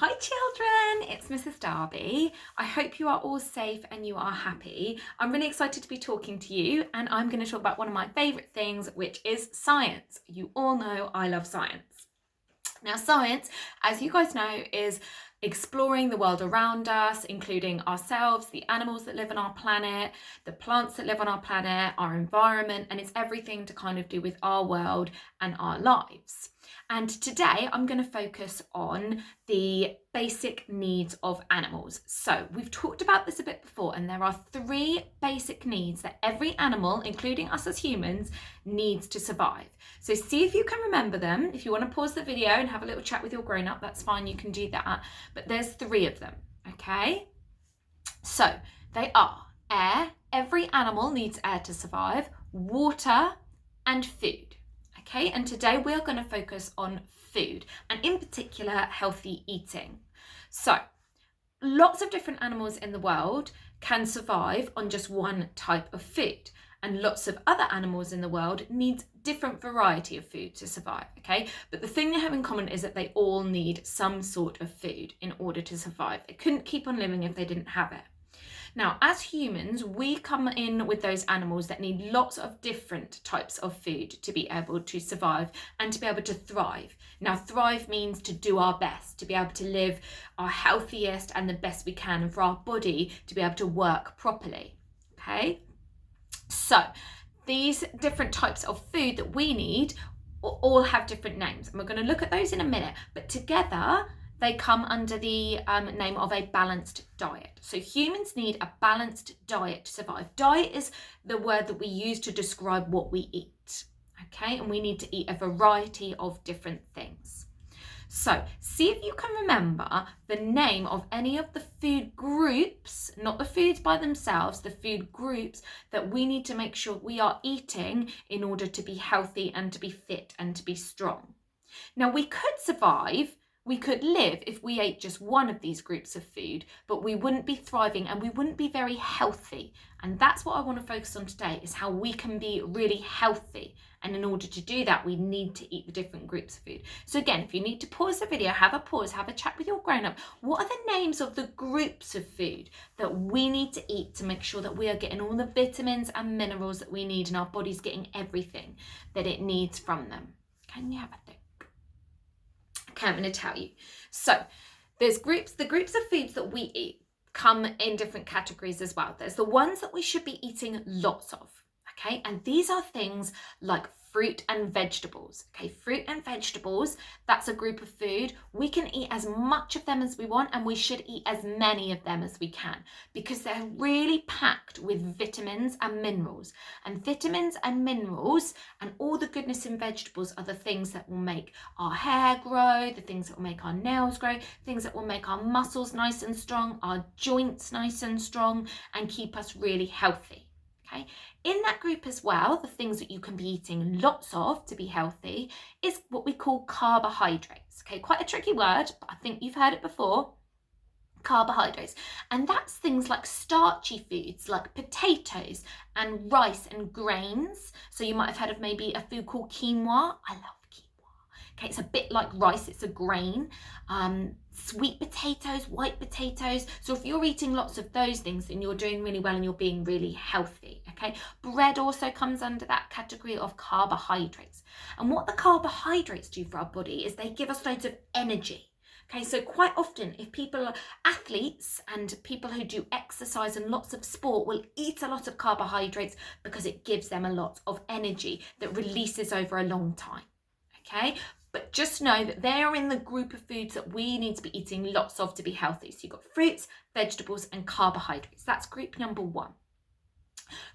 Hi children, it's Mrs. Darby. I hope you are all safe and you are happy. I'm really excited to be talking to you, and I'm going to talk about one of my favourite things, which is science. You all know I love science. Now, science, as you guys know, is exploring the world around us, including ourselves, the animals that live on our planet, the plants that live on our planet, our environment, and it's everything to kind of do with our world and our lives. And today I'm going to focus on the basic needs of animals. So we've talked about this a bit before, and there are 3 basic needs that every animal, including us as humans, needs to survive. So see if you can remember them. If you want to pause the video and have a little chat with your grown-up, that's fine, you can do that. But there's 3 of them, okay? So they are air. Every animal needs air to survive, water, and food. Okay, and today we're going to focus on food, and in particular healthy eating. So lots of different animals in the world can survive on just one type of food, and lots of other animals in the world need different variety of food to survive. Okay, but the thing they have in common is that they all need some sort of food in order to survive. They couldn't keep on living if they didn't have it. Now, as humans, we come in with those animals that need lots of different types of food to be able to survive and to be able to thrive. Now, thrive means to do our best, to be able to live our healthiest and the best we can, and for our body to be able to work properly. Okay? So, these different types of food that we need all have different names, and we're going to look at those in a minute, but together they come under the name of a balanced diet. So humans need a balanced diet to survive. Diet is the word that we use to describe what we eat, okay? And we need to eat a variety of different things. So see if you can remember the name of any of the food groups, not the foods by themselves, the food groups that we need to make sure we are eating in order to be healthy and to be fit and to be strong. Now, we could survive, we could live if we ate just one of these groups of food, but we wouldn't be thriving and we wouldn't be very healthy. And that's what I want to focus on today, is how we can be really healthy. And in order to do that, we need to eat the different groups of food. So again, if you need to pause the video, have a pause, have a chat with your grown-up. What are the names of the groups of food that we need to eat to make sure that we are getting all the vitamins and minerals that we need and our body's getting everything that it needs from them? Can you have a think? Okay, I'm going to tell you. So there's the groups of foods that we eat come in different categories as well. There's the ones that we should be eating lots of, okay? And these are things like fruit and vegetables, okay? Fruit and vegetables, that's a group of food. We can eat as much of them as we want, and we should eat as many of them as we can, because they're really packed with vitamins and minerals. And vitamins and minerals and all the goodness in vegetables are the things that will make our hair grow, the things that will make our nails grow, things that will make our muscles nice and strong, our joints nice and strong, and keep us really healthy. Okay. In that group as well, the things that you can be eating lots of to be healthy is what we call carbohydrates. Okay, quite a tricky word, but I think you've heard it before. Carbohydrates, and that's things like starchy foods like potatoes and rice and grains. So you might have heard of maybe a food called quinoa. I love quinoa. Okay, it's a bit like rice, it's a grain. Sweet potatoes, white potatoes. So if you're eating lots of those things, then you're doing really well and you're being really healthy. Okay, bread also comes under that category of carbohydrates. And what the carbohydrates do for our body is they give us loads of energy. Okay, so quite often if people are athletes and people who do exercise and lots of sport will eat a lot of carbohydrates because it gives them a lot of energy that releases over a long time. Okay, but just know that they are in the group of foods that we need to be eating lots of to be healthy. So you've got fruits, vegetables, and carbohydrates. That's group number 1.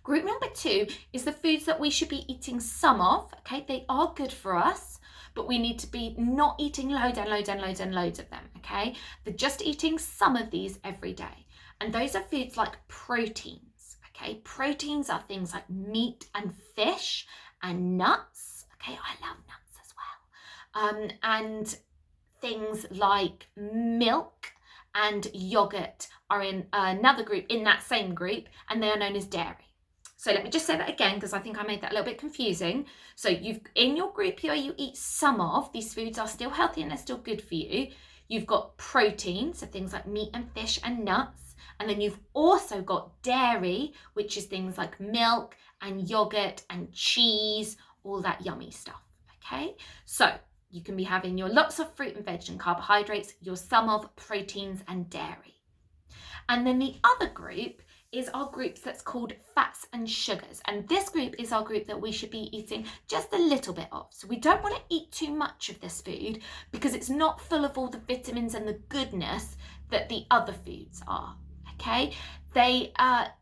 Group number 2 is the foods that we should be eating some of. Okay, they are good for us, but we need to be not eating loads and loads and loads and loads of them. Okay, they're just eating some of these every day. And those are foods like proteins. Okay, proteins are things like meat and fish and nuts. Okay, I love nuts. And things like milk and yogurt are in another group, in that same group, and they are known as dairy. So let me just say that again, because I think I made that a little bit confusing. So you've in your group here, you eat some of these foods are still healthy and they're still good for you. You've got protein, so things like meat and fish and nuts. And then you've also got dairy, which is things like milk and yogurt and cheese, all that yummy stuff, okay? So you can be having your lots of fruit and veg and carbohydrates, your some of proteins and dairy. And then the other group is our group that's called fats and sugars. And this group is our group that we should be eating just a little bit of. So we don't want to eat too much of this food because it's not full of all the vitamins and the goodness that the other foods are, okay? They are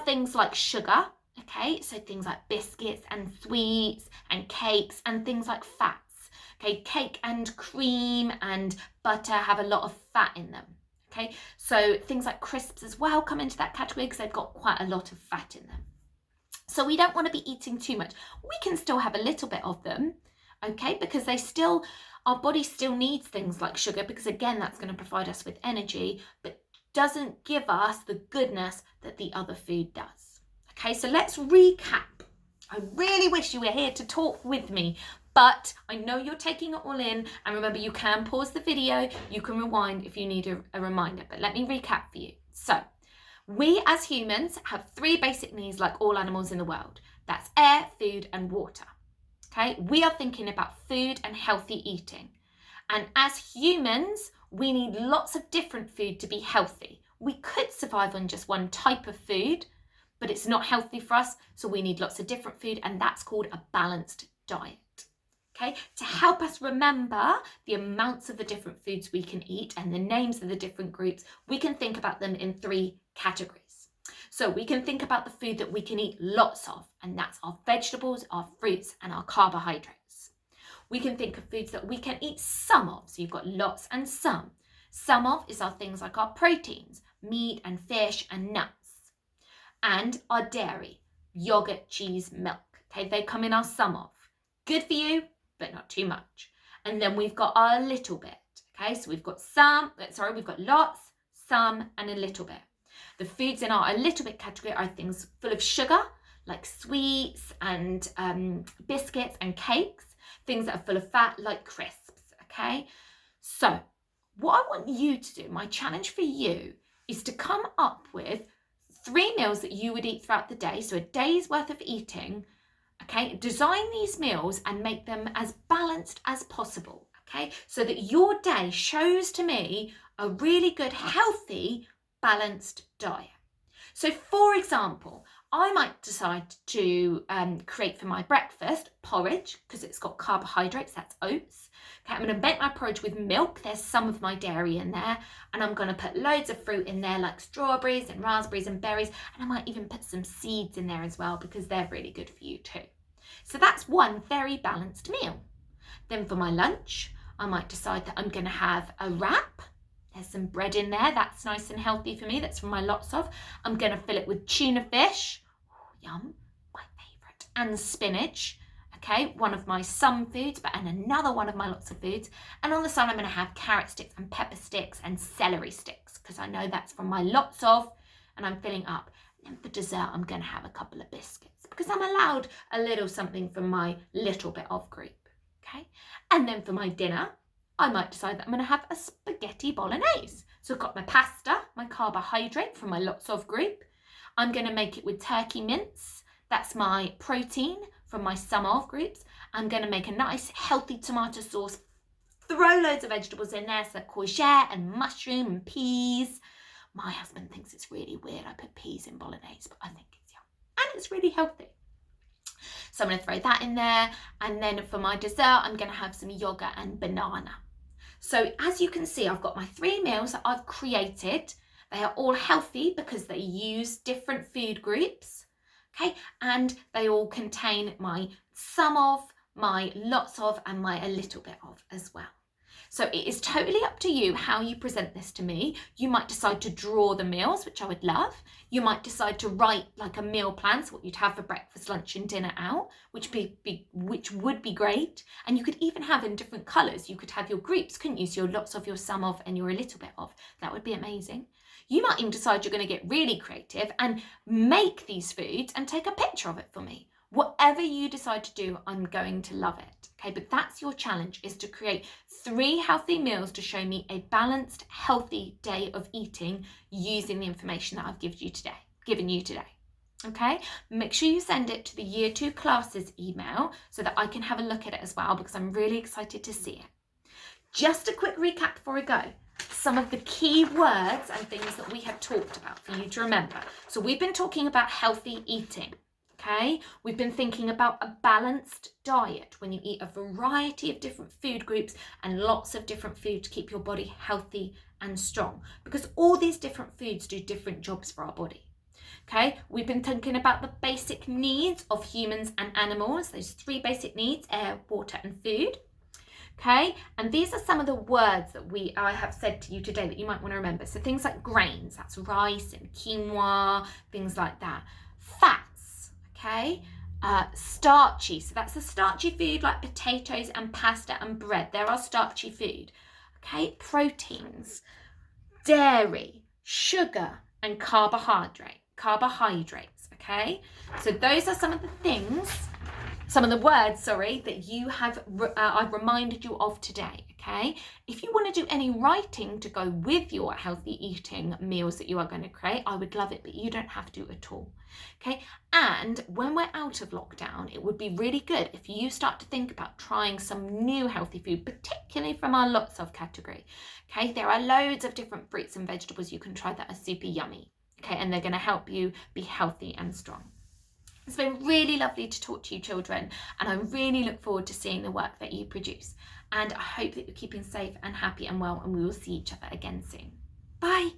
things like sugar, okay? So things like biscuits and sweets and cakes and things like fats, okay? Cake and cream and butter have a lot of fat in them. Okay, so things like crisps as well come into that category because they've got quite a lot of fat in them. So we don't want to be eating too much. We can still have a little bit of them, okay, because our body still needs things like sugar because again, that's going to provide us with energy, but doesn't give us the goodness that the other food does. Okay, so let's recap. I really wish you were here to talk with me, but I know you're taking it all in, and remember you can pause the video, you can rewind if you need a reminder, but let me recap for you. So we as humans have 3 basic needs like all animals in the world. That's air, food and water. Okay, we are thinking about food and healthy eating, and as humans we need lots of different food to be healthy. We could survive on just one type of food, but it's not healthy for us, so we need lots of different food, and that's called a balanced diet. Okay, to help us remember the amounts of the different foods we can eat and the names of the different groups, we can think about them in 3 categories. So we can think about the food that we can eat lots of, and that's our vegetables, our fruits, and our carbohydrates. We can think of foods that we can eat some of, so you've got lots and some. Some of is our things like our proteins, meat and fish and nuts, and our dairy, yogurt, cheese, milk. Okay, they come in our some of. Good for you, but not too much. And then we've got our little bit. Okay, so we've got lots, some, and a little bit. The foods in our a little bit category are things full of sugar, like sweets and biscuits and cakes. Things that are full of fat, like crisps. Okay, so what I want you to do, my challenge for you, is to come up with 3 meals that you would eat throughout the day, so a day's worth of eating. Okay, design these meals and make them as balanced as possible, okay, so that your day shows to me a really good, healthy, balanced diet. So for example, I might decide to create for my breakfast porridge because it's got carbohydrates, that's oats. Okay, I'm going to make my porridge with milk, there's some of my dairy in there, and I'm going to put loads of fruit in there like strawberries and raspberries and berries, and I might even put some seeds in there as well because they're really good for you too. So that's one very balanced meal. Then for my lunch, I might decide that I'm going to have a wrap. There's some bread in there, that's nice and healthy for me, that's from my lots of. I'm going to fill it with tuna fish, yum, my favourite, and spinach. Okay, one of my some foods, and another one of my lots of foods. And on the side, I'm going to have carrot sticks and pepper sticks and celery sticks because I know that's from my lots of, and I'm filling up. And then for dessert, I'm going to have a couple of biscuits because I'm allowed a little something from my little bit of group. Okay, and then for my dinner, I might decide that I'm going to have a spaghetti bolognese. So I've got my pasta, my carbohydrate from my lots of group. I'm going to make it with turkey mince. That's my protein from my some of groups. I'm going to make a nice healthy tomato sauce. Throw loads of vegetables in there, so courgette and mushroom and peas. My husband thinks it's really weird I put peas in bolognese, but I think it's yum. And it's really healthy. So I'm going to throw that in there. And then for my dessert, I'm going to have some yogurt and banana. So as you can see, I've got my 3 meals that I've created. They are all healthy because they use different food groups. Okay, and they all contain my some of, my lots of, and my a little bit of as well. So it is totally up to you how you present this to me. You might decide to draw the meals, which I would love. You might decide to write like a meal plan, so what you'd have for breakfast, lunch and dinner out, which would be great. And you could even have in different colours. You could have your groups, couldn't you? So your lots of, your some of, and your a little bit of. That would be amazing. You might even decide you're going to get really creative and make these foods and take a picture of it for me. Whatever you decide to do, I'm going to love it. Okay, but that's your challenge, is to create 3 healthy meals to show me a balanced, healthy day of eating using the information that I've given you today. Okay, make sure you send it to the Year 2 classes email so that I can have a look at it as well, because I'm really excited to see it. Just a quick recap before I go. Some of the key words and things that we have talked about for you to remember. So we've been talking about healthy eating. Okay, we've been thinking about a balanced diet, when you eat a variety of different food groups and lots of different food to keep your body healthy and strong, because all these different foods do different jobs for our body. Okay, we've been thinking about the basic needs of humans and animals, those 3 basic needs: air, water and food. Okay, and these are some of the words that I have said to you today that you might want to remember. So things like grains, that's rice and quinoa, things like that. Fats, okay, starchy, so that's the starchy food like potatoes and pasta and bread. They're our starchy food. Okay, proteins, dairy, sugar and carbohydrates. Okay, so those are some of the words, that you have I've reminded you of today. Okay, if you want to do any writing to go with your healthy eating meals that you are going to create, I would love it, but you don't have to at all. Okay, and when we're out of lockdown, it would be really good if you start to think about trying some new healthy food, particularly from our lots of category. Okay, there are loads of different fruits and vegetables you can try that are super yummy. Okay, and they're going to help you be healthy and strong. It's been really lovely to talk to you, children, and I really look forward to seeing the work that you produce. And I hope that you're keeping safe and happy and well, and we will see each other again soon. Bye.